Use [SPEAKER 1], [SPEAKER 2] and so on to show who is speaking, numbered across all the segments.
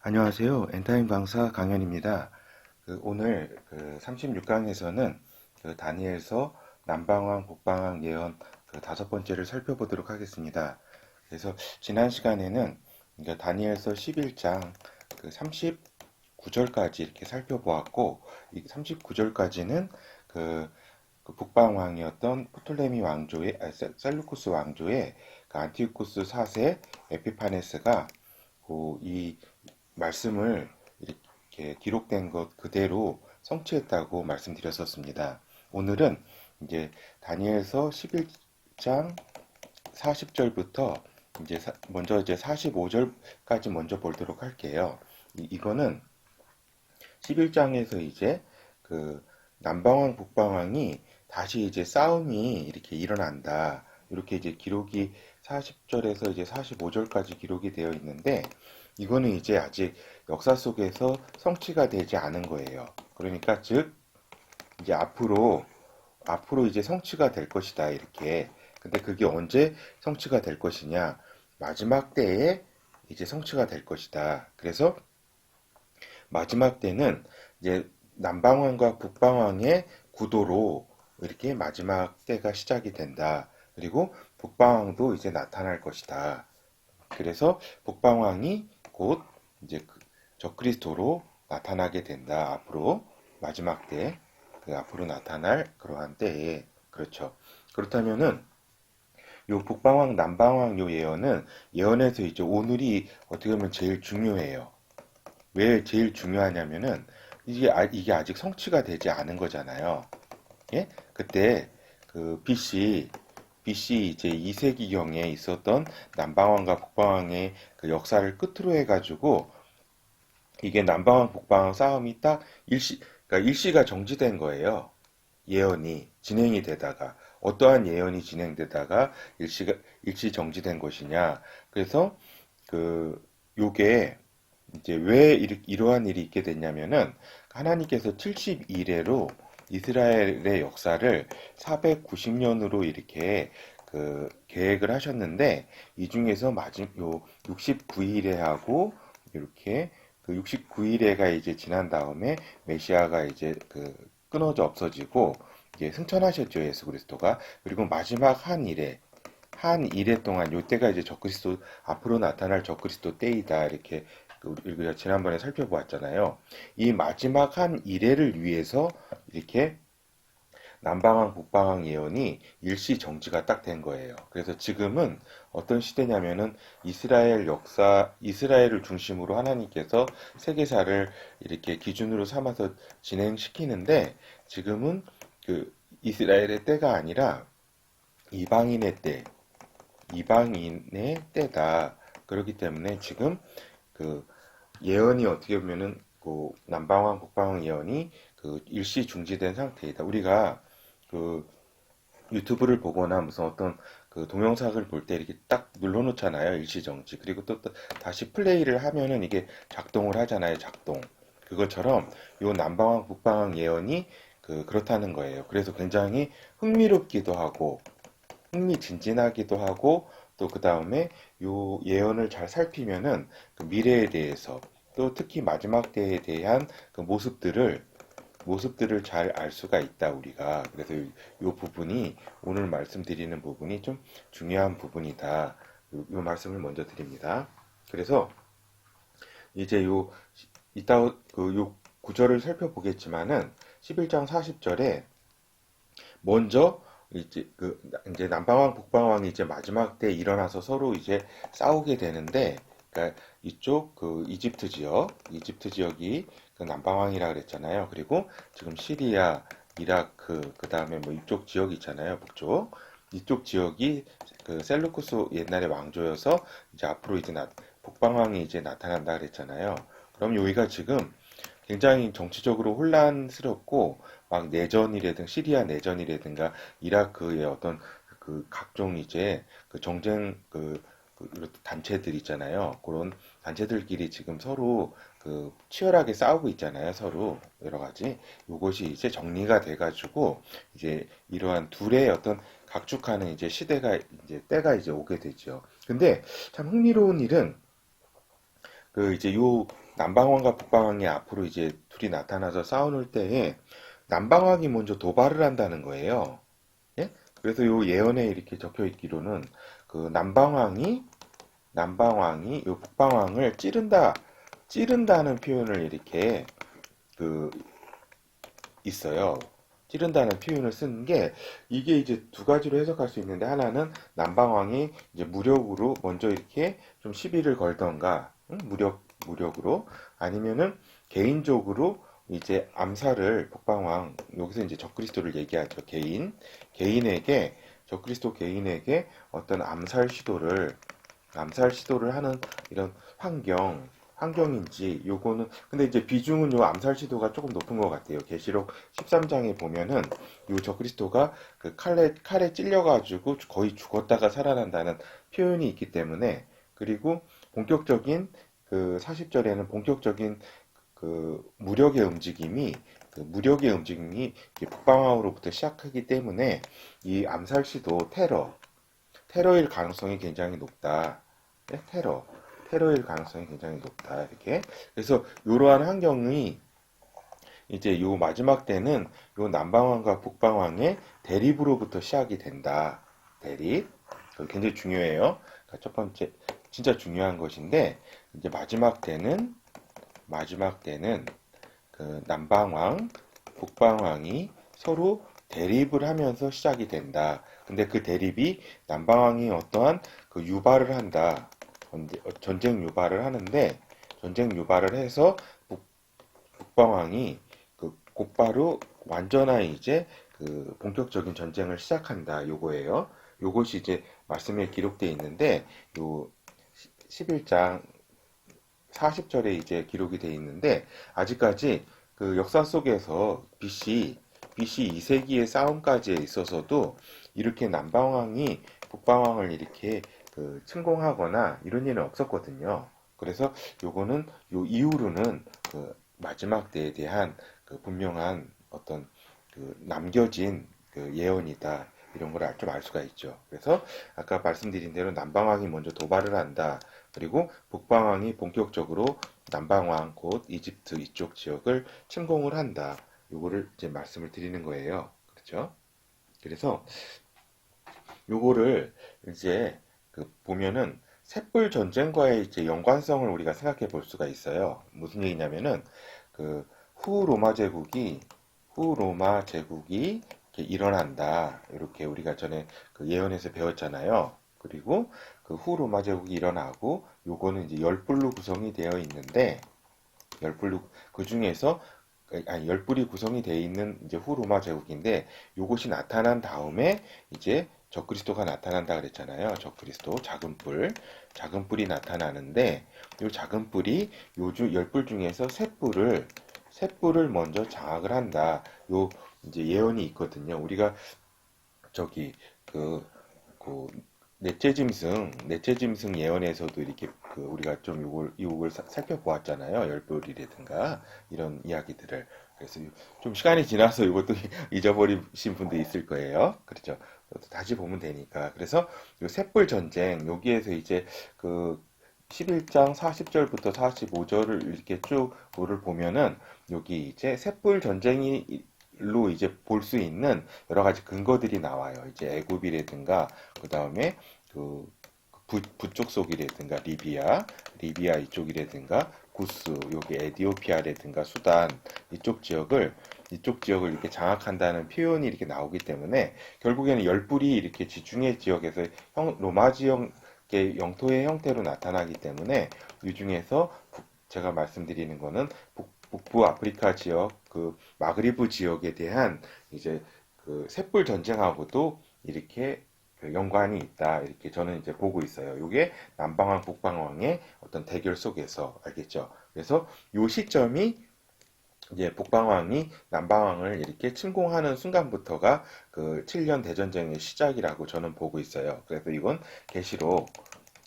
[SPEAKER 1] 안녕하세요. 엔타임 강사 강현입니다. 오늘 36강에서는 다니엘서 남방왕, 북방왕 예언 다섯 번째를 살펴보도록 하겠습니다. 그래서 지난 시간에는 다니엘서 11장 39절까지 이렇게 살펴보았고, 이 39절까지는 북방왕이었던 프톨레미 왕조의, 셀루쿠스 왕조의 안티오쿠스 4세 에피파네스가 이 말씀을 이렇게 기록된 것 그대로 성취했다고 말씀드렸었습니다. 오늘은 이제 다니엘서 11장 40절부터 먼저 이제 45절까지 먼저 보도록 할게요. 이거는 11장에서 이제 남방왕 북방왕이 다시 이제 싸움이 이렇게 일어난다. 이렇게 이제 기록이 40절에서 이제 45절까지 기록이 되어 있는데, 이거는 이제 아직 역사 속에서 성취가 되지 않은 거예요. 그러니까 즉 이제 앞으로 이제 성취가 될 것이다, 이렇게. 근데 그게 언제 성취가 될 것이냐? 마지막 때에 이제 성취가 될 것이다. 그래서 마지막 때는 이제 남방왕과 북방왕의 구도로 이렇게 마지막 때가 시작이 된다. 그리고 북방왕도 이제 나타날 것이다. 그래서 북방왕이 곧 이제 적그리스도로 나타나게 된다. 앞으로 마지막 때, 앞으로 나타날 그러한 때에. 그렇죠. 그렇다면은 요 북방왕 남방왕 요 예언은 예언에서 이제 오늘이 어떻게 보면 제일 중요해요. 왜 제일 중요하냐면은 이게 아직 성취가 되지 않은 거잖아요. 예? 그때 BC 이제 2세기경에 있었던 남방왕과 북방왕의 역사를 끝으로 해가지고 이게 남방왕 북방왕 싸움이 딱 그러니까 일시가 정지된 거예요. 예언이 진행이 되다가 어떠한 예언이 진행되다가 일시 정지된 것이냐. 그래서 요게 이제 왜 이러한 일이 있게 됐냐면은 하나님께서 72레로 이스라엘의 역사를 490년으로 이렇게 계획을 하셨는데, 이 중에서 요 69일에 이렇게 69일에가 이제 지난 다음에 메시아가 이제 끊어져 없어지고 이제 승천하셨죠, 예수 그리스도가. 그리고 마지막 한 일에 동안 요때가 이제 적그리스도 앞으로 나타날 적그리스도 때이다, 이렇게 우리가 지난번에 살펴보았잖아요. 이 마지막 한 일회를 위해서 이렇게 남방왕 북방왕 예언이 일시 정지가 딱 된 거예요. 그래서 지금은 어떤 시대냐면은 이스라엘을 중심으로 하나님께서 세계사를 이렇게 기준으로 삼아서 진행시키는데, 지금은 이스라엘의 때가 아니라 이방인의 때, 이방인의 때다. 그렇기 때문에 지금 그 예언이 어떻게 보면은 남방왕 북방왕 예언이 일시 중지된 상태이다. 우리가 그 유튜브를 보거나 무슨 어떤 동영상을 볼 때 이렇게 딱 눌러놓잖아요, 일시 정지. 그리고 또 다시 플레이를 하면은 이게 작동을 하잖아요, 작동. 그것처럼 요 남방왕 북방왕 예언이 그렇다는 거예요. 그래서 굉장히 흥미롭기도 하고 흥미진진하기도 하고, 또 그 다음에 요 예언을 잘 살피면은 미래에 대해서, 또 특히 마지막 때에 대한 모습들을 잘 알 수가 있다, 우리가. 그래서 요 부분이, 오늘 말씀드리는 부분이 좀 중요한 부분이다. 요 말씀을 먼저 드립니다. 그래서 이제 요 구절을 살펴보겠지만은 11장 40절에 먼저 이제 남방왕 북방왕이 이제 마지막 때 일어나서 서로 이제 싸우게 되는데, 그러니까 이쪽 이집트 지역이 남방왕이라 그랬잖아요. 그리고 지금 시리아, 이라크, 그 다음에 뭐 이쪽 지역 있잖아요, 북쪽. 이쪽 지역이 셀루쿠스 옛날에 왕조여서 이제 앞으로 이제 북방왕이 이제 나타난다 그랬잖아요. 그럼 여기가 지금 굉장히 정치적으로 혼란스럽고, 막 내전이라든가 시리아 내전이라든가 이라크의 어떤 각종 이제 정쟁 이런 단체들 있잖아요. 그런 단체들끼리 지금 서로 치열하게 싸우고 있잖아요. 서로 여러 가지. 요것이 이제 정리가 돼가지고 이제 이러한 둘의 어떤 각축하는 이제 시대가 이제 때가 이제 오게 되죠. 근데 참 흥미로운 일은 이제 남방왕과 북방왕이 앞으로 이제 둘이 나타나서 싸울 때에 남방왕이 먼저 도발을 한다는 거예요. 예? 그래서 요 예언에 이렇게 적혀 있기로는 그 남방왕이 요 북방왕을 찌른다는 표현을 이렇게 그 있어요. 찌른다는 표현을 쓰는 게 이게 이제 두 가지로 해석할 수 있는데 하나는 남방왕이 이제 무력으로 먼저 이렇게 좀 시비를 걸던가 무력으로 아니면은 개인적으로 이제 암살을 북방왕 여기서 이제 적그리스도를 얘기하죠. 개인에게 적그리스도 개인에게 어떤 암살 시도를 하는 이런 환경인지 요거는 근데 이제 비중은 요 암살 시도가 조금 높은 것 같아요. 계시록 13장에 보면은 요 적그리스도가 그 칼에 찔려가지고 거의 죽었다가 살아난다는 표현이 있기 때문에 그리고 본격적인 그 40절에는 본격적인 그 무력의 움직임이 북방향으로부터 시작하기 때문에 이 암살 시도 테러일 가능성이 굉장히 높다. 네? 테러일 가능성이 굉장히 높다. 이렇게. 그래서 이러한 환경이 이제 요 마지막 때는 요 남방왕과 북방왕의 대립으로부터 시작이 된다. 대립. 굉장히 중요해요. 그러니까 첫 번째, 진짜 중요한 것인데, 이제 마지막 때는 그 남방왕, 북방왕이 서로 대립을 하면서 시작이 된다. 근데 그 대립이 남방왕이 어떠한 그 유발을 한다. 전쟁 유발을 하는데 전쟁 유발을 해서 북방왕이 그 곧바로 완전한 이제 그 본격적인 전쟁을 시작한다. 요거예요. 요것이 이제 말씀에 기록되어 있는데 요 11장 40절에 이제 기록이 되어 있는데 아직까지 그 역사 속에서 BC 2세기의 싸움까지에 있어서도 이렇게 남방왕이 북방왕을 이렇게 그 침공하거나 이런 일은 없었거든요. 그래서 요거는 요 이후로는 그 마지막 때에 대한 그 분명한 어떤 그 남겨진 그 예언이다. 이런 걸 좀 알 수가 있죠. 그래서 아까 말씀드린 대로 남방왕이 먼저 도발을 한다. 그리고 북방왕이 본격적으로 남방왕 곧 이집트 이쪽 지역을 침공을 한다. 요거를 이제 말씀을 드리는 거예요. 그렇죠? 그래서 요거를 이제 그 보면은 셋불 전쟁과의 이제 연관성을 우리가 생각해 볼 수가 있어요. 무슨 얘기냐면은 그 후 로마 제국이 이렇게 일어난다. 이렇게 우리가 전에 그 예언에서 배웠잖아요. 그리고 그 후 로마 제국이 일어나고 요거는 이제 열불로 구성이 되어 있는데 열불로 그 중에서 아니 열불이 구성이 되어 있는 이제 후 로마 제국인데 요것이 나타난 다음에 이제 적그리스도가 나타난다 그랬잖아요. 적그리스도 작은 뿔이 나타나는데 요 작은 뿔이 요주 열불 중에서 셋불을 먼저 장악을 한다. 요 이제 예언이 있거든요. 우리가 저기 그, 그 넷째 짐승 예언에서도 이렇게 그 우리가 좀 요걸 살펴보았잖아요. 열불이라든가 이런 이야기들을. 그래서 좀 시간이 지나서 이것도 잊어버리신 분도 있을 거예요. 그렇죠. 다시 보면 되니까. 그래서 요 셋불 전쟁 여기에서 이제 그 11장 40절부터 45절을 이렇게 쭉 를 보면은 여기 이제 셋불 전쟁이 로 이제 볼 수 있는 여러 가지 근거들이 나와요. 이제 애굽이라든가 그 다음에 그 북쪽 속이라든가 리비아 이쪽이라든가 구스, 여기 에디오피아라든가 수단 이쪽 지역을 이렇게 장악한다는 표현이 이렇게 나오기 때문에 결국에는 열불이 이렇게 지중해 지역에서 로마 지역의 영토의 형태로 나타나기 때문에 이 중에서 제가 말씀드리는 거는 북부 아프리카 지역, 그 마그리브 지역에 대한 이제 그 셋불 전쟁하고도 이렇게 그 연관이 있다. 이렇게 저는 이제 보고 있어요. 이게 남방왕, 북방왕의 어떤 대결 속에서 알겠죠? 그래서 요 시점이 이제 북방왕이 남방왕을 이렇게 침공하는 순간부터가 그 7년 대전쟁의 시작이라고 저는 보고 있어요. 그래서 이건 계시록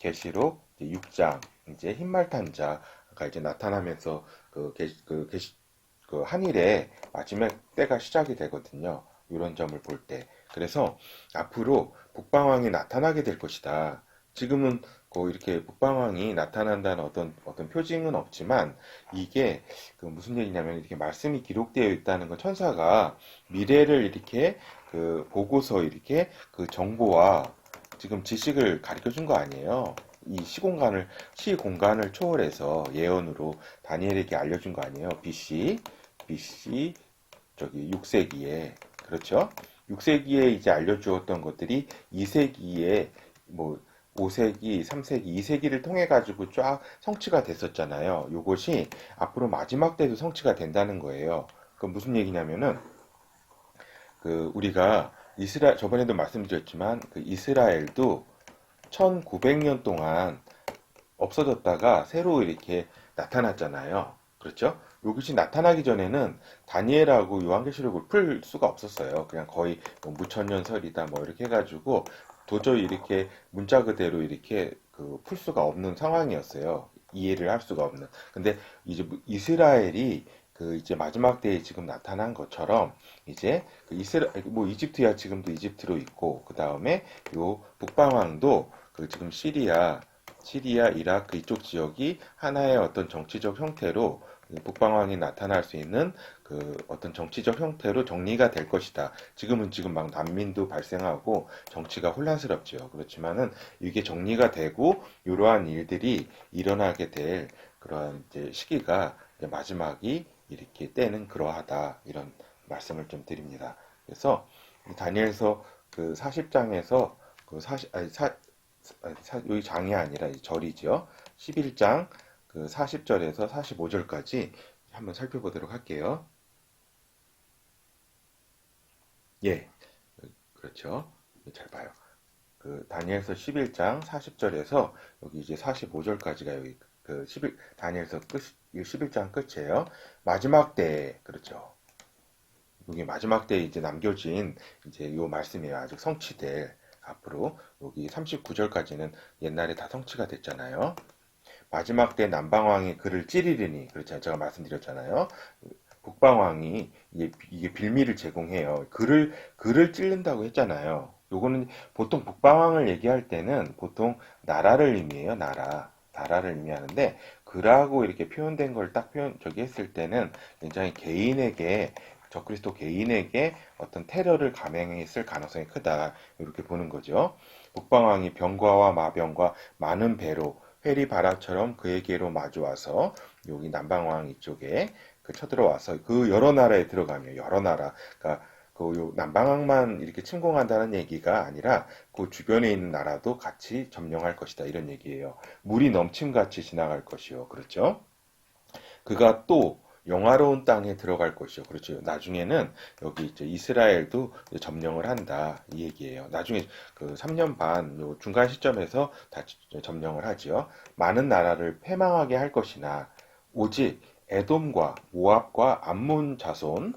[SPEAKER 1] 6장 이제 흰말탄 자가 이제 나타나면서 그 한일의 마지막 때가 시작이 되거든요. 이런 점을 볼 때. 그래서 앞으로 북방왕이 나타나게 될 것이다. 지금은 이렇게 북방왕이 나타난다는 어떤 표징은 없지만 이게 무슨 얘기냐면 이렇게 말씀이 기록되어 있다는 건 천사가 미래를 이렇게 보고서 이렇게 정보와 지금 지식을 가르쳐 준 거 아니에요. 이 시공간을 초월해서 예언으로 다니엘에게 알려준 거 아니에요. BC 저기 6세기에 그렇죠? 6세기에 이제 알려주었던 것들이 2세기에 뭐 5세기, 3세기, 2세기를 통해 가지고 쫙 성취가 됐었잖아요. 요것이 앞으로 마지막 때도 성취가 된다는 거예요. 그 무슨 얘기냐면은 우리가 저번에도 말씀드렸지만 이스라엘도 1900년 동안 없어졌다가 새로 이렇게 나타났잖아요. 그렇죠? 이것이 나타나기 전에는 다니엘하고 요한계시록을 풀 수가 없었어요. 그냥 거의 뭐 무천년설이다 뭐 이렇게 해가지고 도저히 이렇게 문자 그대로 이렇게 풀 수가 없는 상황이었어요. 이해를 할 수가 없는. 근데 이제 이스라엘이 이제 마지막 때에 지금 나타난 것처럼 이제 뭐 이집트야 지금도 이집트로 있고 그 다음에 요 북방왕도 지금 시리아, 이라크 이쪽 지역이 하나의 어떤 정치적 형태로 북방왕이 나타날 수 있는 어떤 정치적 형태로 정리가 될 것이다. 지금 막 난민도 발생하고 정치가 혼란스럽죠. 그렇지만은 이게 정리가 되고 이러한 일들이 일어나게 될 그러한 이제 시기가 이제 마지막이 이렇게 때는 그러하다. 이런 말씀을 좀 드립니다. 그래서 다니엘서 40장에서 여기 장이 아니라 절이죠. 11장 40절에서 45절까지 한번 살펴보도록 할게요. 예, 그렇죠. 잘 봐요. 다니엘서 11장 40절에서 여기 이제 45절까지가 여기 다니엘서 11장 끝이에요. 마지막 때, 그렇죠. 여기 마지막 때 이제 남겨진 이제 요 말씀이에요. 아직 성취될 앞으로 여기 39절까지는 옛날에 다 성취가 됐잖아요. 마지막 때 남방왕이 그를 찌르리니 그렇죠. 제가 말씀드렸잖아요. 북방왕이 이게 빌미를 제공해요. 그를 찌른다고 했잖아요. 요거는 보통 북방왕을 얘기할 때는 보통 나라를 의미해요. 나라를 의미하는데 그라고 이렇게 표현된 걸 딱 저기 했을 때는 굉장히 적그리스도 개인에게 어떤 테러를 감행했을 가능성이 크다. 이렇게 보는 거죠. 북방왕이 병과와 마병과 많은 배로 회리바라처럼 그에게로 마주와서 여기 남방왕 이쪽에 쳐들어와서 여러 나라에 들어가며 여러 나라 그러니까 남방왕만 이렇게 침공한다는 얘기가 아니라 그 주변에 있는 나라도 같이 점령할 것이다 이런 얘기예요. 물이 넘침같이 지나갈 것이요. 그렇죠? 그가 또 영화로운 땅에 들어갈 것이요. 그렇죠. 나중에는 여기 이제 이스라엘도 점령을 한다. 이 얘기예요. 나중에 3년 반 요 중간 시점에서 다 점령을 하지요. 많은 나라를 패망하게 할 것이나 오직 에돔과 모압과 암몬 자손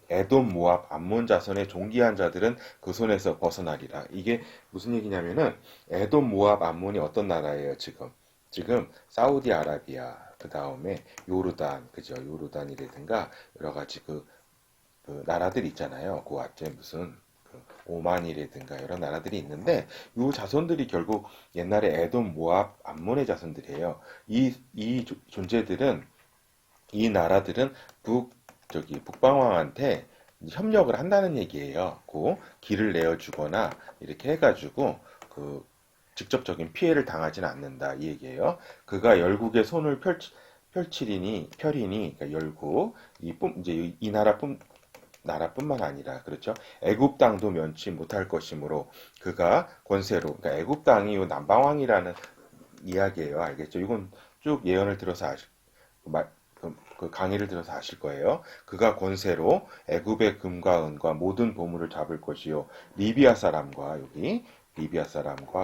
[SPEAKER 1] 에돔, 모압, 암몬 자손의 종기한 자들은 그 손에서 벗어나리라. 이게 무슨 얘기냐면은 에돔, 모압, 암몬이 어떤 나라예요, 지금? 지금 사우디아라비아, 그 다음에 요르단, 그죠? 요르단이라든가 여러 가지 나라들 있잖아요. 그 앞에 무슨 오만이라든가 여러 나라들이 있는데 이 자손들이 결국 옛날에 에돔, 모압, 암몬의 자손들이에요. 이 존재들은 이 나라들은 북방왕한테 협력을 한다는 얘기예요. 길을 내어주거나 이렇게 해가지고 직접적인 피해를 당하지는 않는다 이 얘기예요. 그가 열국의 손을 펼치리니 그러니까 열국 이제 이 나라뿐만 아니라 그렇죠. 애굽 땅도 면치 못할 것이므로 그가 권세로 그러니까 애굽 땅이 요 남방왕이라는 이야기예요. 알겠죠? 이건 쭉 예언을 들어서 강의를 들어서 아실 거예요. 그가 권세로 애굽의 금과 은과 모든 보물을 잡을 것이요. 리비아 사람과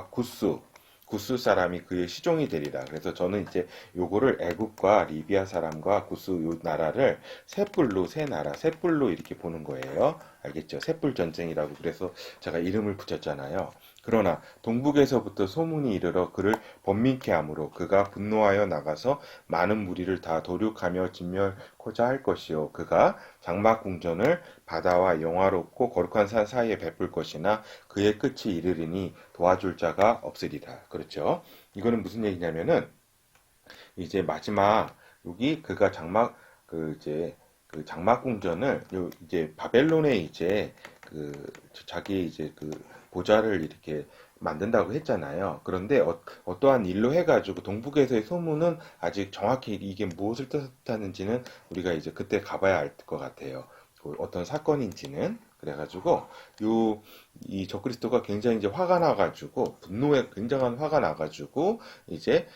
[SPEAKER 1] 구스 사람이 그의 시종이 되리라. 그래서 저는 이제 요거를 애굽과 리비아 사람과 구스 요 나라를 세 뿔로 이렇게 보는 거예요. 알겠죠? 셋불 전쟁이라고 그래서 제가 이름을 붙였잖아요. 그러나 동북에서부터 소문이 이르러 그를 번민케 하므로 그가 분노하여 나가서 많은 무리를 다 도륙하며 진멸코자 할 것이요 그가 장막 궁전을 바다와 영화롭고 거룩한 산 사이에 베풀 것이나 그의 끝이 이르리니 도와줄 자가 없으리라. 그렇죠? 이거는 무슨 얘기냐면은 이제 마지막 여기 그가 장막 이제 그 장막 궁전을 이제 바벨론에 이제 그 자기 이제 그 보좌를 이렇게 만든다고 했잖아요. 그런데 떠한 일로 해가지고 동북에서의 소문은 아직 정확히 이게 무엇을 뜻하는지는 우리가 이제 그때 가봐야 알 것 같아요. 그 어떤 사건인지는. 그래가지고 이 적그리스도가 굉장히 이제 화가 나가지고 분노에 굉장한 화가 나가지고 이제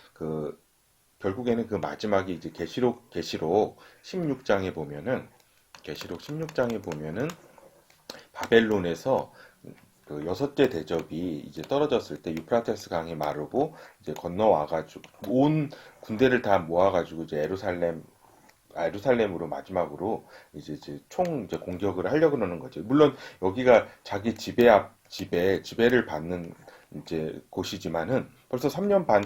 [SPEAKER 1] 결국에는 그 마지막에 이제 계시록 16장에 보면은 계시록 16장에 보면은 바벨론에서 그 여섯째 대접이 이제 떨어졌을 때 유프라테스 강이 마르고 이제 건너와가지고 온 군대를 다 모아가지고 이제 예루살렘으로 마지막으로 이제 총 이제 공격을 하려고 그러는 거죠. 물론 여기가 자기 지배를 받는 이제 곳이지만은 벌써 3년 반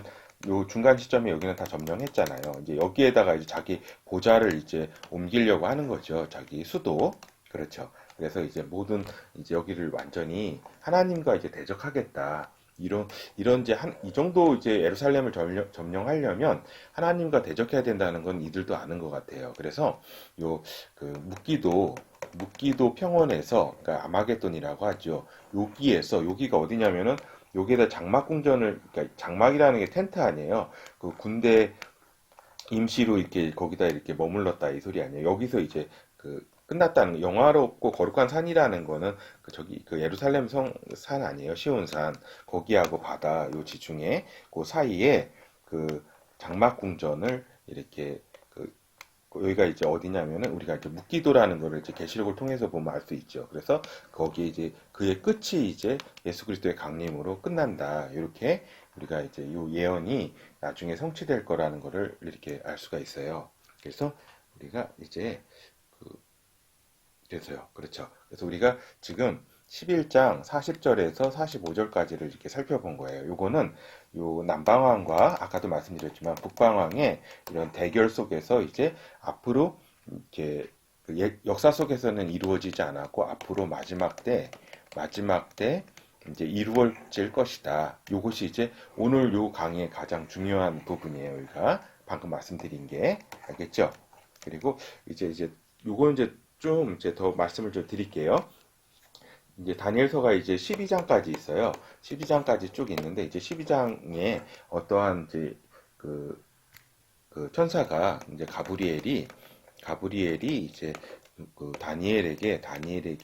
[SPEAKER 1] 요 중간 시점에 여기는 다 점령했잖아요. 이제 여기에다가 이제 자기 보좌를 이제 옮기려고 하는 거죠. 자기 수도. 그렇죠. 그래서 이제 이제 여기를 완전히 하나님과 이제 대적하겠다. 이런 이 정도 이제 예루살렘을 점령하려면 하나님과 대적해야 된다는 건 이들도 아는 것 같아요. 그래서 묵기도 평원에서, 그러니까 아마겟돈이라고 하죠. 여기가 어디냐면은 여기에다 장막궁전을, 그러니까 장막이라는 게 텐트 아니에요. 그 군대 임시로 이렇게 거기다 이렇게 머물렀다 이 소리 아니에요. 여기서 이제 끝났다는 영화롭고 거룩한 산이라는 거는 그 예루살렘 산 아니에요. 시온산 거기하고 바다 요 지중해 그 사이에 그 장막 궁전을 이렇게 여기가 이제 어디냐면은 우리가 이제 묵기도라는 거를 이제 계시록을 통해서 보면 알 수 있죠. 그래서 거기에 이제 그의 끝이 이제 예수 그리스도의 강림으로 끝난다. 이렇게 우리가 이제 요 예언이 나중에 성취될 거라는 거를 이렇게 알 수가 있어요. 그래서 우리가 이제 그래서요. 그렇죠. 그래서 우리가 지금 11장 40절에서 45절까지를 이렇게 살펴본 거예요. 요거는 남방왕과 아까도 말씀드렸지만 북방왕의 이런 대결 속에서 이제 앞으로 이렇게 역사 속에서는 이루어지지 않았고 앞으로 마지막 때 이제 이루어질 것이다. 요것이 이제 오늘 요 강의의 가장 중요한 부분이에요. 우리가 방금 말씀드린 게 알겠죠? 그리고 이제 요거는 이제 더 말씀을 좀 드릴게요. 이제 다니엘서가 이제 12장까지 있어요. 12장까지 쭉 있는데 이제 12장에 어떠한 이제 그 천사가 이제 가브리엘이 이제 다니엘에게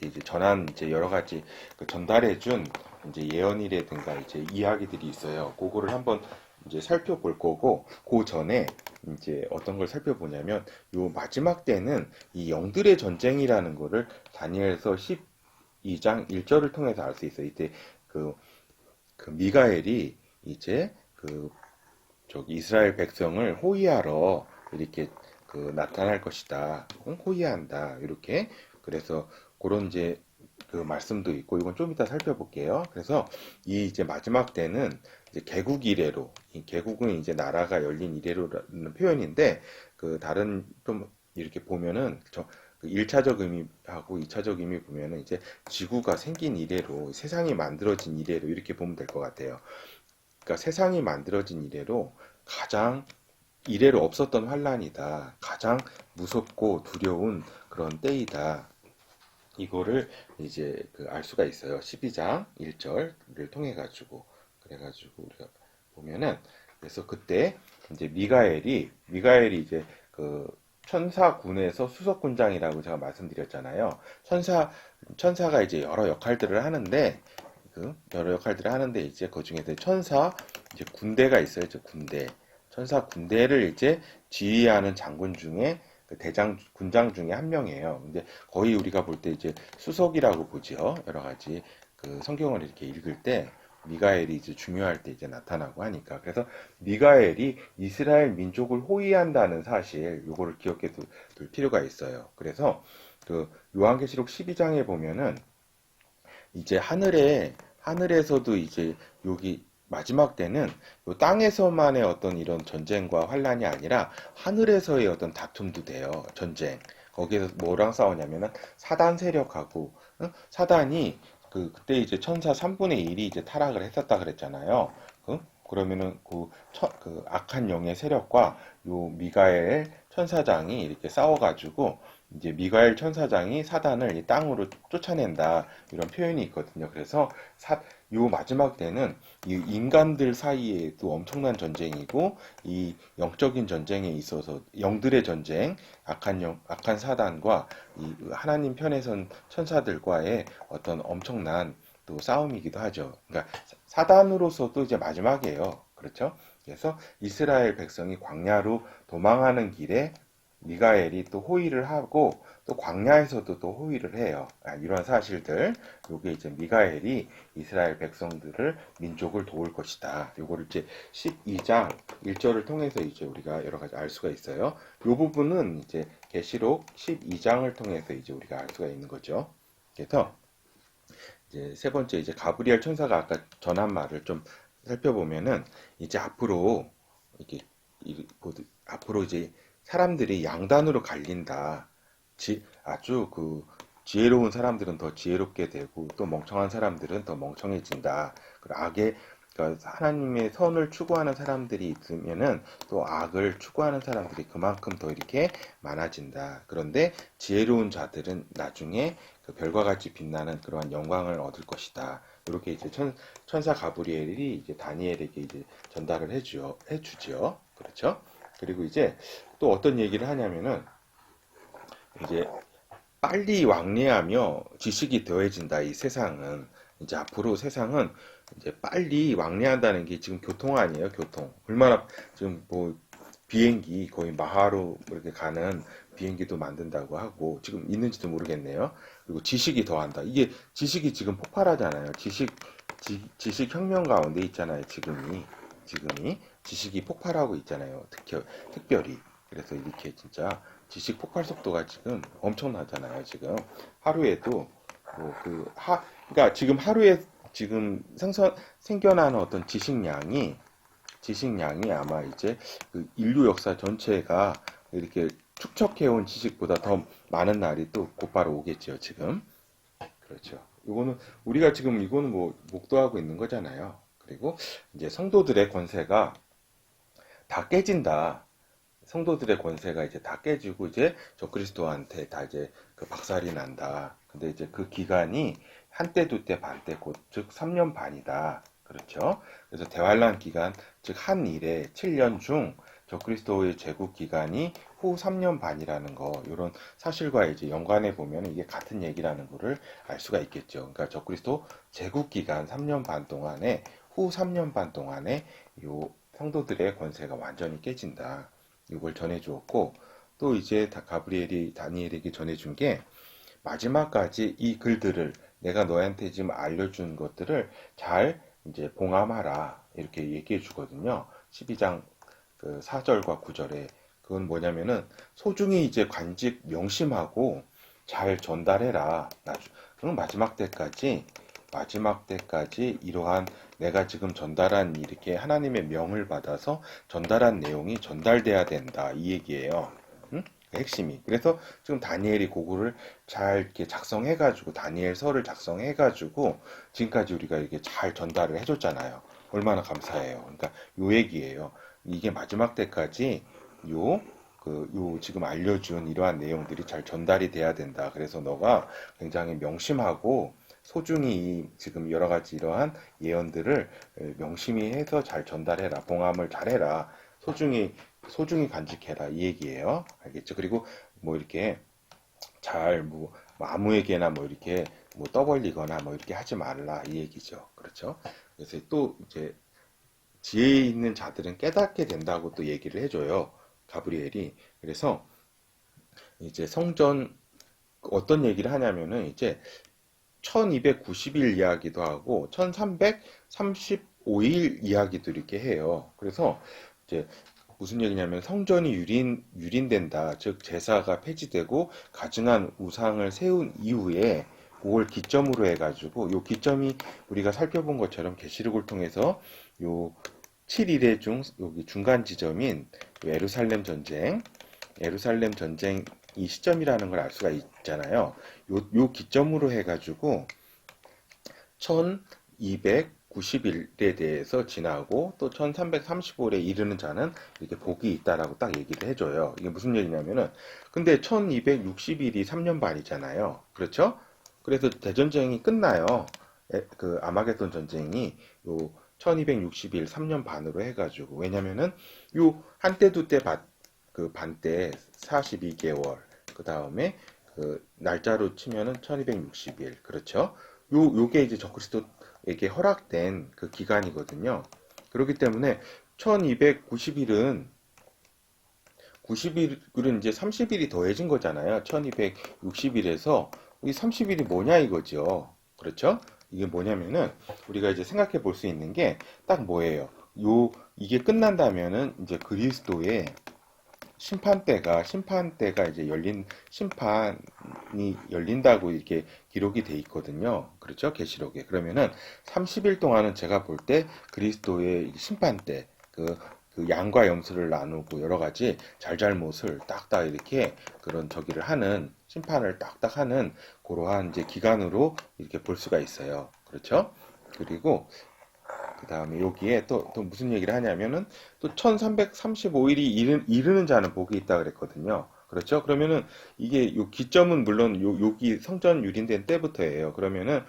[SPEAKER 1] 이제 전한 이제 여러 가지 전달해준 이제 예언이라든가 이제 이야기들이 있어요. 그거를 한번 이제 살펴볼 거고 그 전에 이제 어떤 걸 살펴보냐면 요 마지막 때는 이 영들의 전쟁이라는 거를 다니엘서 12장 1절을 통해서 알 수 있어요. 이때 그 미가엘이 이제 이스라엘 백성을 호위하러 이렇게 나타날 것이다. 호위한다. 이렇게. 그래서 그런 이제 말씀도 있고, 이건 좀 이따 살펴볼게요. 그래서 이 이제 마지막 때는 이제 개국 이래로, 이 개국은 이제 나라가 열린 이래로라는 표현인데, 다른 좀 이렇게 보면은, 1차적 의미하고 2차적 의미 보면은 이제 지구가 생긴 이래로, 세상이 만들어진 이래로 이렇게 보면 될 것 같아요. 그러니까 세상이 만들어진 이래로 가장 이래로 없었던 환란이다. 가장 무섭고 두려운 그런 때이다. 이거를 이제 알 수가 있어요. 12장 1절을 통해 가지고. 그래가지고 우리가 보면은 그래서 그때 이제 미가엘이 이제 천사군에서 수석군장이라고 제가 말씀드렸잖아요. 천사가 이제 여러 역할들을 하는데 이제 그 중에서 이제 군대가 있어요. 천사 군대를 이제 지휘하는 장군 중에 군장 중에 한 명이에요. 근데 거의 우리가 볼 때 이제 수석이라고 보죠. 여러 가지 성경을 이렇게 읽을 때 미가엘이 이제 중요할 때 이제 나타나고 하니까. 그래서 미가엘이 이스라엘 민족을 호위한다는 사실, 요거를 기억해 둘 필요가 있어요. 그래서 그 요한계시록 12장에 보면은 이제 하늘에서도 이제 여기 마지막 때는 요 땅에서만의 어떤 이런 전쟁과 환란이 아니라 하늘에서의 어떤 다툼도 돼요. 전쟁. 거기에서 뭐랑 싸우냐면은 사단 세력하고, 사단이 그때 이제 천사 3분의 1이 이제 타락을 했었다 그랬잖아요. 그러면은 그 악한 영의 세력과 요 미가엘 천사장이 이렇게 싸워가지고 이제 미가엘 천사장이 사단을 이 땅으로 쫓아낸다 이런 표현이 있거든요. 그래서 요 마지막 때는 이 인간들 사이에도 엄청난 전쟁이고 이 영적인 전쟁에 있어서 영들의 전쟁, 악한 사단과 이 하나님 편에 선 천사들과의 어떤 엄청난 또 싸움이기도 하죠. 그러니까 사단으로서도 이제 마지막이에요. 그렇죠? 그래서 이스라엘 백성이 광야로 도망하는 길에 미가엘이 또 호위를 하고 또 광야에서도 또 호위를 해요. 이런 사실들, 요게 이제 미가엘이 이스라엘 백성들을 민족을 도울 것이다. 요거를 이제 12장 1절을 통해서 이제 우리가 여러 가지 알 수가 있어요. 요 부분은 이제 계시록 12장을 통해서 이제 우리가 알 수가 있는 거죠. 그래서 이제 세 번째 이제 가브리엘 천사가 아까 전한 말을 좀 살펴보면은 이제 앞으로 이렇게 앞으로 이제 사람들이 양단으로 갈린다. 아주 그 지혜로운 사람들은 더 지혜롭게 되고 또 멍청한 사람들은 더 멍청해진다. 그러니까 하나님의 선을 추구하는 사람들이 있으면은 또 악을 추구하는 사람들이 그만큼 더 이렇게 많아진다. 그런데 지혜로운 자들은 나중에 그 별과 같이 빛나는 그러한 영광을 얻을 것이다. 이렇게 이제 천사 가브리엘이 이제 다니엘에게 이제 전달을 해주죠. 그렇죠? 그리고 이제 또 어떤 얘기를 하냐면은 이제 빨리 왕래하며 지식이 더해진다. 이 세상은 이제 앞으로 세상은 이제 빨리 왕래한다는 게 지금 교통 아니에요. 교통 얼마나 지금 뭐 비행기 거의 마하로 이렇게 가는 비행기도 만든다고 하고 지금 있는지도 모르겠네요. 그리고 지식이 더한다. 이게 지식이 지금 폭발하잖아요. 지식 혁명 가운데 있잖아요. 지금이 지식이 폭발하고 있잖아요. 특별히 그래서 이렇게 진짜 지식 폭발 속도가 지금 엄청나잖아요. 지금 하루에도 그러니까 지금 하루에 지금 생겨나는 어떤 지식량이 아마 이제 그 인류 역사 전체가 이렇게 축적해온 지식보다 더 많은 날이 또 곧바로 오겠죠, 지금. 그렇죠. 우리가 지금 이거는 뭐 목도하고 있는 거잖아요. 그리고 이제 성도들의 권세가 다 깨진다. 성도들의 권세가 이제 다 깨지고 이제 적그리스도한테 다 이제 그 박살이 난다. 근데 이제 그 기간이 한때, 두때, 반때, 즉 3년 반이다. 그렇죠? 그래서 대환란 기간, 즉 한 일에 7년 중 적그리스도의 제국 기간이 후 3년 반이라는 거, 이런 사실과 이제 연관해 보면 이게 같은 얘기라는 거를 알 수가 있겠죠. 그러니까 적그리스도 제국 기간 3년 반 동안에 후 3년 반 동안에 요 성도들의 권세가 완전히 깨진다. 이걸 전해주었고 또 이제 가브리엘이 다니엘에게 전해준 게 마지막까지 이 글들을 내가 너한테 지금 알려준 것들을 잘 이제 봉함하라 이렇게 얘기해 주거든요. 12장 그 4절과 9절에 그건 뭐냐면은 소중히 이제 간직 명심하고 잘 전달해라. 그럼 마지막 때까지 이러한 내가 지금 전달한 이렇게 하나님의 명을 받아서 전달한 내용이 전달돼야 된다. 이 얘기예요. 응? 핵심이. 그래서 지금 다니엘이 그거를 잘 이렇게 작성해가지고, 다니엘서를 작성해가지고, 지금까지 우리가 이렇게 잘 전달을 해줬잖아요. 얼마나 감사해요. 그러니까 요 얘기예요. 이게 마지막 때까지 지금 알려준 이러한 내용들이 잘 전달이 돼야 된다. 그래서 너가 굉장히 명심하고, 소중히 지금 여러 가지 이러한 예언들을 명심히 해서 잘 전달해라. 봉함을 잘해라. 소중히 간직해라. 이 얘기예요. 알겠죠? 그리고 뭐 이렇게 뭐 아무에게나 뭐 이렇게 뭐 떠벌리거나 뭐 이렇게 하지 말라. 이 얘기죠. 그렇죠? 그래서 또 이제 지혜 있는 자들은 깨닫게 된다고 또 얘기를 해줘요. 가브리엘이. 그래서 이제 성전 어떤 얘기를 하냐면은 이제 1290일 이야기도 하고 1335일 이야기도 이렇게 해요. 그래서 이제 무슨 얘기냐면 성전이 유린된다. 즉 제사가 폐지되고 가증한 우상을 세운 이후에 그걸 기점으로 해가지고 요 기점이 우리가 살펴본 것처럼 계시록을 통해서 요 7일의 여기 중간 지점인 예루살렘 전쟁 이 시점이라는 걸 알 수가 있잖아요. 요 기점으로 해가지고 1290일에 대해서 지나고 또 1335일에 이르는 자는 이렇게 복이 있다라고 딱 얘기를 해줘요. 이게 무슨 얘기냐면은 근데 1260일이 3년 반이잖아요. 그렇죠? 그래서 대전쟁이 끝나요. 그 아마겟돈 전쟁이 요 1260일 3년 반으로 해가지고 왜냐면은 요 한때 두때 그 반때 42개월 그 다음에 그 날짜로 치면은 1260일 그렇죠? 요게 이제 적그리스도에게 허락된 그 기간이거든요. 그렇기 때문에 1290일은 90일은 이제 30일이 더해진 거잖아요. 1260일에서 이 30일이 뭐냐 이거죠. 그렇죠? 이게 뭐냐면은 우리가 이제 생각해 볼 수 있는 게 딱 뭐예요? 이게 끝난다면은 이제 그리스도의 심판대가 이제 심판이 열린다고 이렇게 기록이 돼 있거든요. 그렇죠? 계시록에. 그러면은 30일 동안은 제가 볼 때 그리스도의 심판대, 그 양과 염소를 나누고 여러 가지 잘잘못을 딱딱 이렇게 그런 저기를 하는, 심판을 딱딱 하는 그러한 이제 기간으로 이렇게 볼 수가 있어요. 그렇죠? 그리고 그 다음에 여기에 또 무슨 얘기를 하냐면은 또 1335일이 이르는 자는 복이 있다 그랬거든요. 그렇죠? 그러면은 이게 요 기점은 물론 여기 성전 유린된 때부터예요. 그러면은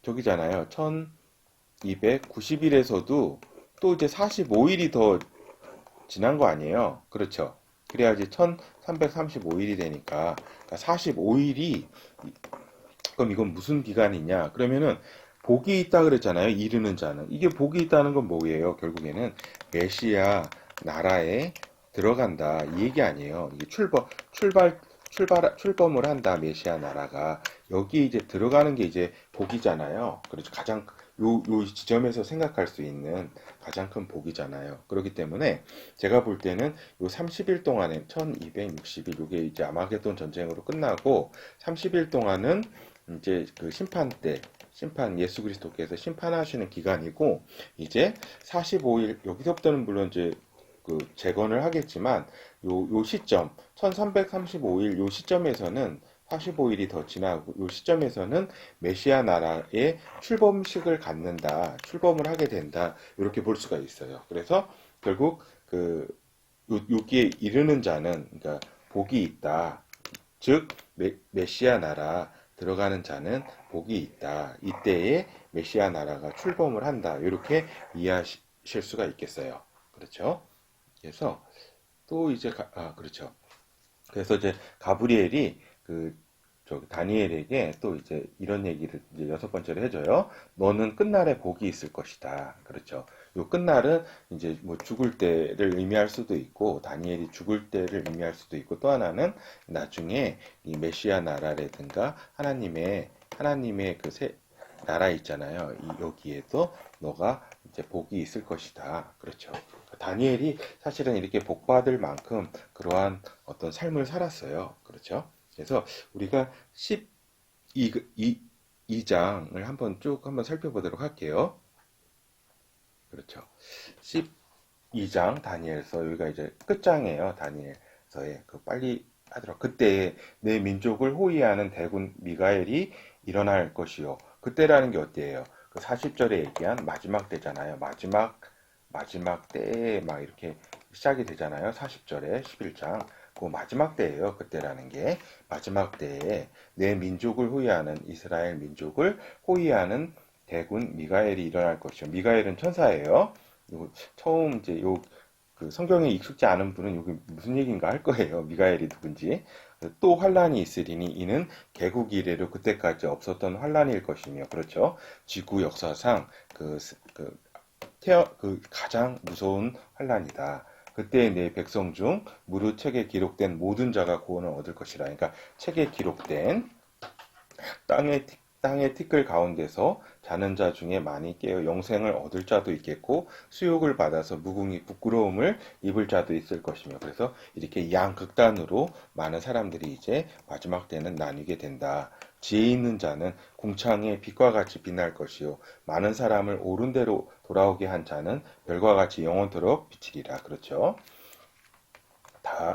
[SPEAKER 1] 저기잖아요. 1290일에서도 또 이제 45일이 더 지난 거 아니에요. 그렇죠? 그래야지 1335일이 되니까 45일이 그럼 이건 무슨 기간이냐? 그러면은 복이 있다 그랬잖아요. 이르는 자는. 이게 복이 있다는 건 뭐예요? 결국에는 메시아 나라에 들어간다. 이 얘기 아니에요. 이게 출범을 한다. 메시아 나라가. 여기 이제 들어가는 게 이제 복이잖아요. 그래서 요 지점에서 생각할 수 있는 가장 큰 복이잖아요. 그렇기 때문에 제가 볼 때는 요 30일 동안에 1260일, 요게 이제 아마겟돈 전쟁으로 끝나고 30일 동안은 이제 그 예수 그리스도께서 심판하시는 기간이고, 이제 45일, 여기서부터는 물론 이제 그 재건을 하겠지만, 요 시점, 1335일 요 시점에서는 45일이 더 지나고, 요 시점에서는 메시아 나라의 출범식을 갖는다, 출범을 하게 된다, 이렇게 볼 수가 있어요. 그래서 결국 여기에 이르는 자는, 그러니까 복이 있다. 즉, 메시아 나라, 들어가는 자는 복이 있다. 이때에 메시아 나라가 출범을 한다. 이렇게 이해하실 수가 있겠어요. 그렇죠? 그래서 또 이제 그렇죠. 그래서 이제 가브리엘이 다니엘에게 또 이제 이런 얘기를 이제 6번째로 해줘요. 너는 끝날에 복이 있을 것이다. 그렇죠. 요 끝날은 이제 뭐 죽을 때를 의미할 수도 있고, 다니엘이 죽을 때를 의미할 수도 있고, 또 하나는 나중에 이 메시아 나라라든가 하나님의 그 나라 있잖아요. 여기에도 너가 이제 복이 있을 것이다. 그렇죠. 다니엘이 사실은 이렇게 복받을 만큼 그러한 어떤 삶을 살았어요. 그렇죠. 그래서 우리가 12장을 한번 살펴보도록 할게요. 그렇죠. 12장 다니엘서, 여기가 이제 끝장이에요. 다니엘서에 빨리 하도록. 그때 내 민족을 호위하는 대군 미가엘이 일어날 것이요. 그때라는 게 어때예요? 그 40절에 얘기한 마지막 때잖아요. 마지막 때에 막 이렇게 시작이 되잖아요. 40절에 11장. 그 마지막 때예요. 그때라는 게 마지막 때에 내 민족을 호위하는, 이스라엘 민족을 호위하는 대군 미가엘이 일어날 것이요. 미가엘은 천사예요. 처음 이제 그 성경에 익숙지 않은 분은 여기 무슨 얘기인가 할 거예요. 미가엘이 누군지. 또 환란이 있으리니 이는 개국 이래로 그때까지 없었던 환란일 것이며, 그렇죠. 지구 역사상 가장 무서운 환란이다. 그때 내 백성 중 무릇 책에 기록된 모든 자가 구원을 얻을 것이라. 그러니까 책에 기록된 땅의 티끌 가운데서 자는 자 중에 많이 깨어 영생을 얻을 자도 있겠고 수욕을 받아서 무궁히 부끄러움을 입을 자도 있을 것이며 그래서 이렇게 양극단으로 많은 사람들이 이제 마지막 때는 나뉘게 된다. 지혜 있는 자는 궁창의 빛과 같이 빛날 것이요 많은 사람을 옳은 대로 돌아오게 한 자는 별과 같이 영원토록 비치리라. 그렇죠?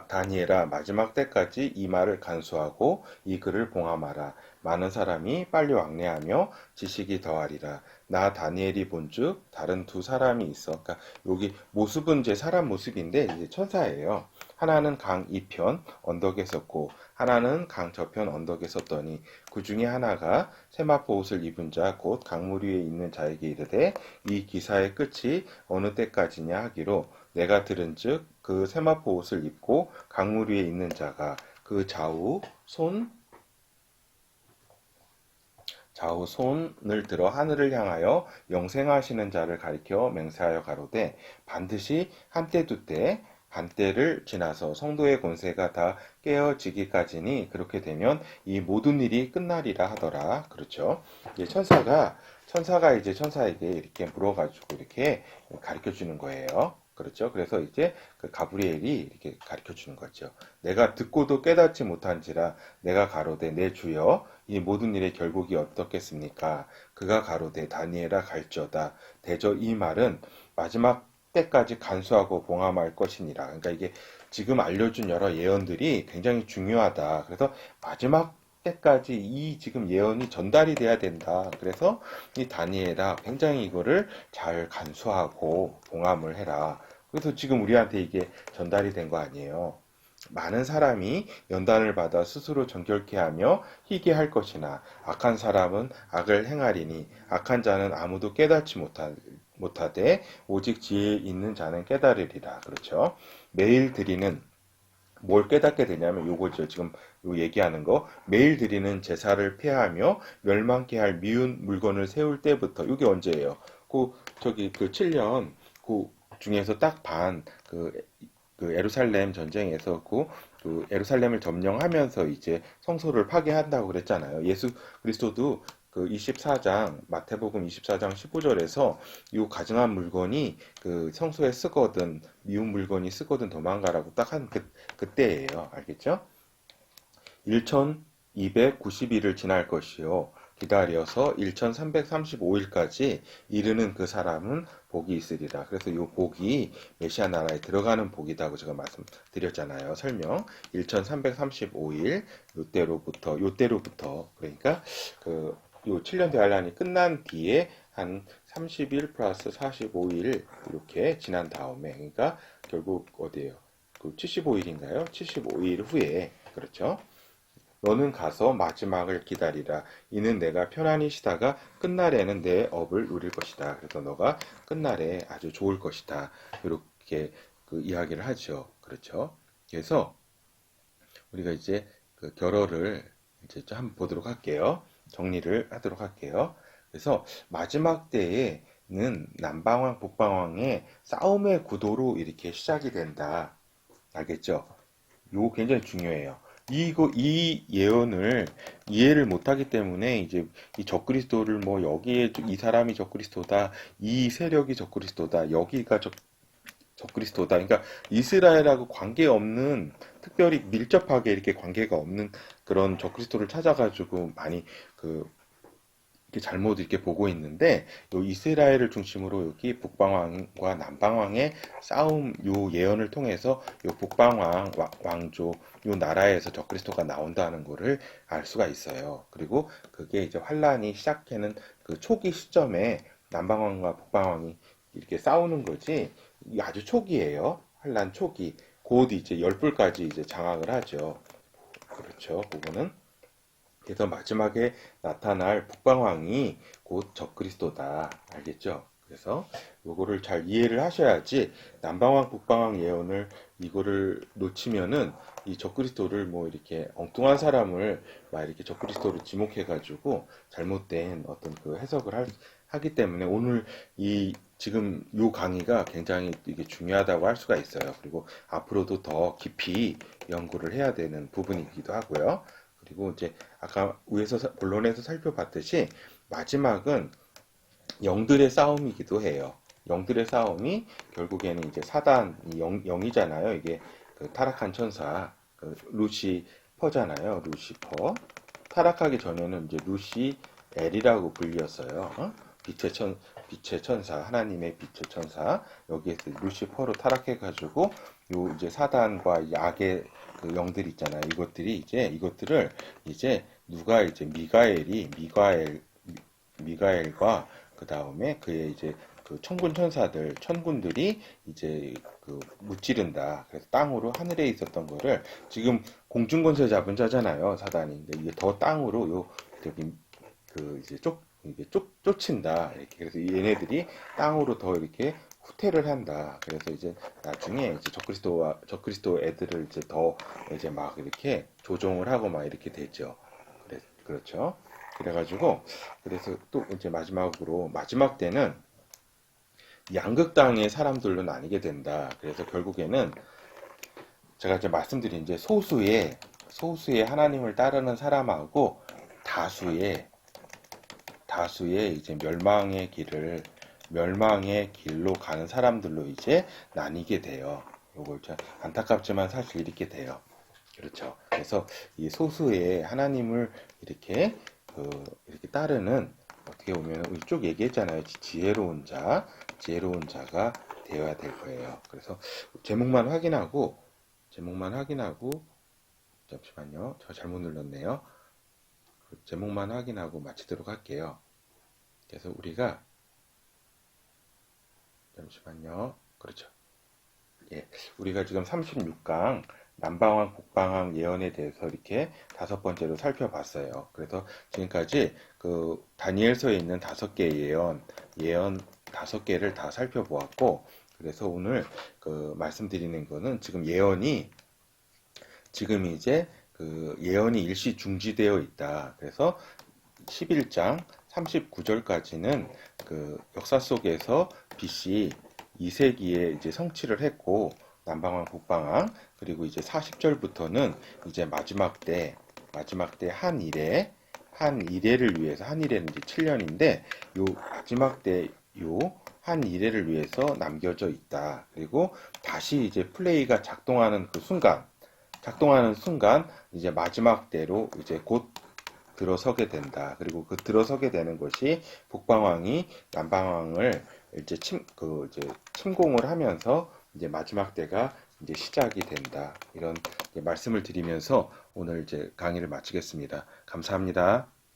[SPEAKER 1] 다니엘아 마지막 때까지 이 말을 간수하고 이 글을 봉함하라. 많은 사람이 빨리 왕래하며 지식이 더하리라. 나 다니엘이 본즉 다른 두 사람이 있어. 그러니까 여기 모습은 이제 사람 모습인데 이제 천사예요. 하나는 강 이편 언덕에 섰고 하나는 강 저편 언덕에 섰더니 그 중에 하나가 세마포 옷을 입은 자 곧 강물 위에 있는 자에게 이르되 이 기사의 끝이 어느 때까지냐 하기로 내가 들은즉 그 세마포 옷을 입고 강물 위에 있는 자가 그 좌우 손을 들어 하늘을 향하여 영생하시는 자를 가리켜 맹세하여 가로되 반드시 한때 두때 반때를 지나서 성도의 권세가 다 깨어지기까지니 그렇게 되면 이 모든 일이 끝나리라 하더라. 그렇죠? 이제 천사가 이제 천사에게 이렇게 물어가지고 이렇게 가르쳐 주는 거예요. 그렇죠? 그래서 이제 그 가브리엘이 이렇게 가르쳐 주는 거죠. 내가 듣고도 깨닫지 못한지라 내가 가로되 내 주여 이 모든 일의 결국이 어떻겠습니까? 그가 가로되 다니엘아 갈지어다. 대저 이 말은 마지막 때까지 간수하고 봉함할 것이니라. 그러니까 이게 지금 알려준 여러 예언들이 굉장히 중요하다. 그래서 마지막 때까지 이 지금 예언이 전달이 돼야 된다. 그래서 이 다니엘아 굉장히 이거를 잘 간수하고 봉함을 해라. 그래서 지금 우리한테 이게 전달이 된 거 아니에요. 많은 사람이 연단을 받아 스스로 정결케 하며 희게 할 것이나 악한 사람은 악을 행하리니 악한 자는 아무도 깨닫지 못하되 오직 지혜 있는 자는 깨달으리라. 그렇죠? 매일 드리는 뭘 깨닫게 되냐면 요거죠. 지금 요 얘기하는 거 매일 드리는 제사를 폐하며 멸망케 할 미운 물건을 세울 때부터 이게 언제예요? 그 7년 그 중에서 딱 그 예루살렘 전쟁에서 그 예루살렘을 점령하면서 이제 성소를 파괴한다고 그랬잖아요. 예수 그리스도도 그 24장 마태복음 24장 15절에서 이 가증한 물건이 그 성소에 쓰거든 미운 물건이 쓰거든 도망가라고 딱 한 그때예요. 알겠죠? 1290일을 지날 것이요 기다려서 1335일까지 이르는 그 사람은 복이 있으리라. 그래서 이 복이 메시아 나라에 들어가는 복이다고 제가 말씀드렸잖아요. 설명. 1335일 요때로부터 그러니까 요 7년 대환란이 끝난 뒤에 한 30일 플러스 45일 이렇게 지난 다음에 그러니까 결국 어디예요? 그 75일인가요? 75일 후에 그렇죠? 너는 가서 마지막을 기다리라. 이는 내가 편안히 쉬다가 끝날에는 내 업을 누릴 것이다. 그래서 너가 끝날에 아주 좋을 것이다. 이렇게 그 이야기를 하죠. 그렇죠? 그래서 우리가 이제 그 결어를 이제 좀 한번 보도록 할게요. 정리를 하도록 할게요. 그래서 마지막 때에는 남방왕, 북방왕의 싸움의 구도로 이렇게 시작이 된다. 알겠죠? 이거 굉장히 중요해요. 이 예언을 이해를 못하기 때문에 이제 이 적그리스도를 뭐 여기에 이 사람이 적그리스도다, 이 세력이 적그리스도다, 여기가 적그리스도다. 그러니까 이스라엘하고 관계없는 특별히 밀접하게 이렇게 관계가 없는 그런 적그리스도를 찾아가지고 많이 그 이렇게 잘못 이렇게 보고 있는데 요 이스라엘을 중심으로 여기 북방왕과 남방왕의 싸움 요 예언을 통해서 요 북방왕 왕조 요 나라에서 적그리스도가 나온다는 거를 알 수가 있어요. 그리고 그게 이제 환란이 시작하는 그 초기 시점에 남방왕과 북방왕이 이렇게 싸우는 거지 이게 아주 초기예요. 환란 초기. 곧 이제 열불까지 이제 장악을 하죠. 그렇죠. 그거는 그래서 마지막에 나타날 북방왕이 곧 적그리스도다. 알겠죠? 그래서 요거를 잘 이해를 하셔야지 남방왕, 북방왕 예언을 이거를 놓치면은 이 적그리스도를 뭐 이렇게 엉뚱한 사람을 막 이렇게 적그리스도로 지목해가지고 잘못된 어떤 그 해석을 하기 때문에 오늘 이 지금 요 강의가 굉장히 이게 중요하다고 할 수가 있어요. 그리고 앞으로도 더 깊이 연구를 해야 되는 부분이기도 하고요. 그리고 이제 아까 본론에서 살펴봤듯이 마지막은 영들의 싸움이기도 해요. 영들의 싸움이 결국에는 이제 사단이 영이잖아요. 이게 그 타락한 천사 그 루시퍼잖아요. 루시퍼. 타락하기 전에는 이제 루시엘이라고 불렸어요. 빛의 천사, 하나님의 빛의 천사. 여기에서 루시퍼로 타락해가지고 요 이제 사단과 이 악의 그 영들 있잖아요. 이것들을 이제 누가 이제 미가엘과 그 다음에 그의 이제 그 천군들이 이제 그 무찌른다. 그래서 땅으로 하늘에 있었던 거를 지금 공중권세 잡은 자잖아요, 사단이. 근데 이게 더 땅으로 저기 그 이제 쫓친다. 이렇게. 그래서 얘네들이 땅으로 더 이렇게 후퇴를 한다. 그래서 이제 나중에 이제 적그리스도 애들을 이제 더 이제 막 이렇게 조종을 하고 막 이렇게 되죠. 그렇죠. 그래가지고 그래서 또 이제 마지막 때는 양극당의 사람들로 나뉘게 된다. 그래서 결국에는 제가 이제 말씀드린 이제 소수의 하나님을 따르는 사람하고 다수의 이제 멸망의 길로 가는 사람들로 이제 나뉘게 돼요. 요걸 참 안타깝지만 사실 이렇게 돼요. 그렇죠. 그래서 이 소수의 하나님을 이렇게 이렇게 따르는 어떻게 보면 쭉 얘기했잖아요. 지혜로운 자가 되어야 될 거예요. 그래서 제목만 확인하고 잠시만요. 제가 잘못 눌렀네요. 제목만 확인하고 마치도록 할게요. 그래서 우리가 잠시만요. 그렇죠. 예, 우리가 지금 36강 남방왕, 북방왕 예언에 대해서 이렇게 5번째로 살펴봤어요. 그래서 지금까지 그 다니엘서에 있는 5개의 예언 5개를 다 살펴보았고, 그래서 오늘 그 말씀드리는 거는 지금 이제 그 예언이 일시 중지되어 있다. 그래서 11장 39절까지는 그 역사 속에서 BC 2세기에 이제 성취를 했고, 남방왕, 북방왕, 그리고 이제 40절부터는 이제 마지막 때 한일회를 위해서, 한일회는 이제 7년인데, 요 마지막 때 요 한일회를 위해서 남겨져 있다. 그리고 다시 이제 플레이가 작동하는 순간, 이제 마지막 때로 이제 곧 들어서게 된다. 그리고 그 들어서게 되는 것이 북방왕이 남방왕을 이제 침공을 하면서 이제 마지막 때가 이제 시작이 된다. 이런 말씀을 드리면서 오늘 이제 강의를 마치겠습니다. 감사합니다.